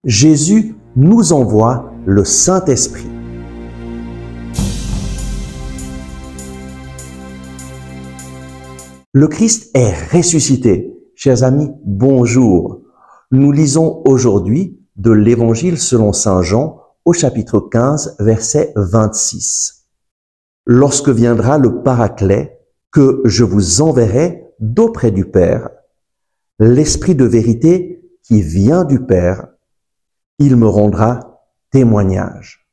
Jésus nous envoie le Saint-Esprit. Le Christ est ressuscité. Chers amis, bonjour. Nous lisons aujourd'hui de l'Évangile selon saint Jean au chapitre 15, verset 26. Lorsque viendra le Paraclet, que je vous enverrai d'auprès du Père, l'Esprit de vérité qui vient du Père, il me rendra témoignage.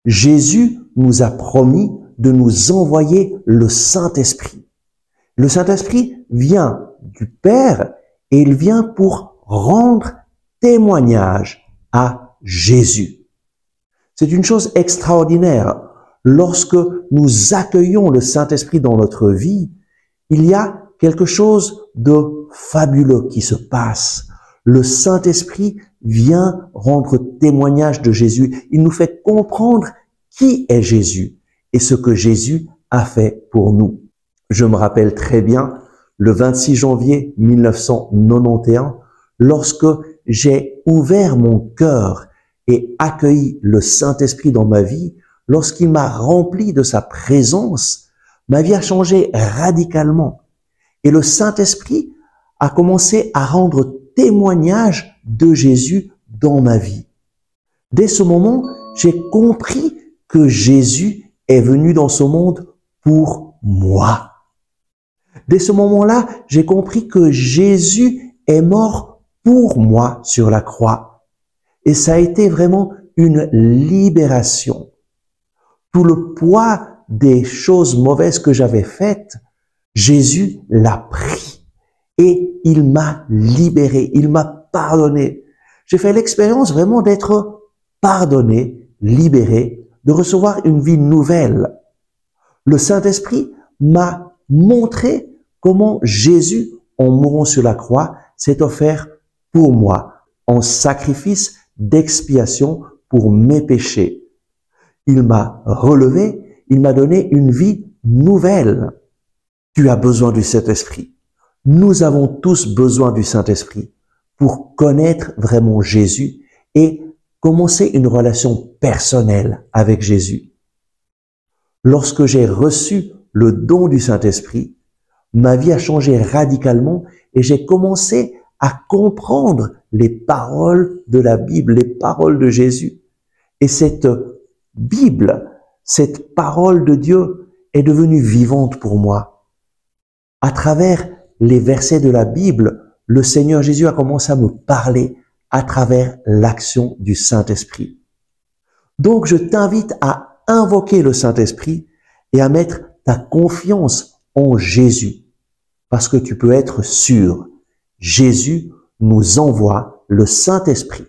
Jésus nous a promis de nous envoyer le Saint-Esprit. Le Saint-Esprit vient du Père et il vient pour rendre témoignage à Jésus. C'est une chose extraordinaire. Lorsque nous accueillons le Saint-Esprit dans notre vie, il y a quelque chose de fabuleux qui se passe. Le Saint-Esprit vient rendre témoignage de Jésus. Il nous fait comprendre qui est Jésus et ce que Jésus a fait pour nous. Je me rappelle très bien, le 26 janvier 1991, lorsque j'ai ouvert mon cœur et accueilli le Saint-Esprit dans ma vie, lorsqu'il m'a rempli de sa présence, ma vie a changé radicalement. Et le Saint-Esprit a commencé à rendre témoignage de Jésus dans ma vie. Dès ce moment, j'ai compris que Jésus est venu dans ce monde pour moi. Dès ce moment-là, j'ai compris que Jésus est mort pour moi sur la croix. Et ça a été vraiment une libération. Tout le poids des choses mauvaises que j'avais faites, Jésus l'a pris et il m'a libéré, il m'a pardonné. J'ai fait l'expérience vraiment d'être pardonné, libéré, de recevoir une vie nouvelle. Le Saint-Esprit m'a montré comment Jésus, en mourant sur la croix, s'est offert pour moi, en sacrifice d'expiation pour mes péchés. Il m'a relevé, il m'a donné une vie nouvelle. Tu as besoin du Saint-Esprit. Nous avons tous besoin du Saint-Esprit pour connaître vraiment Jésus et commencer une relation personnelle avec Jésus. Lorsque j'ai reçu le don du Saint-Esprit, ma vie a changé radicalement et j'ai commencé à comprendre les paroles de la Bible, les paroles de Jésus. Et cette Bible, cette parole de Dieu est devenue vivante pour moi. À travers les versets de la Bible, le Seigneur Jésus a commencé à me parler à travers l'action du Saint-Esprit. Donc, je t'invite à invoquer le Saint-Esprit et à mettre ta confiance en Jésus, parce que tu peux être sûr, Jésus nous envoie le Saint-Esprit.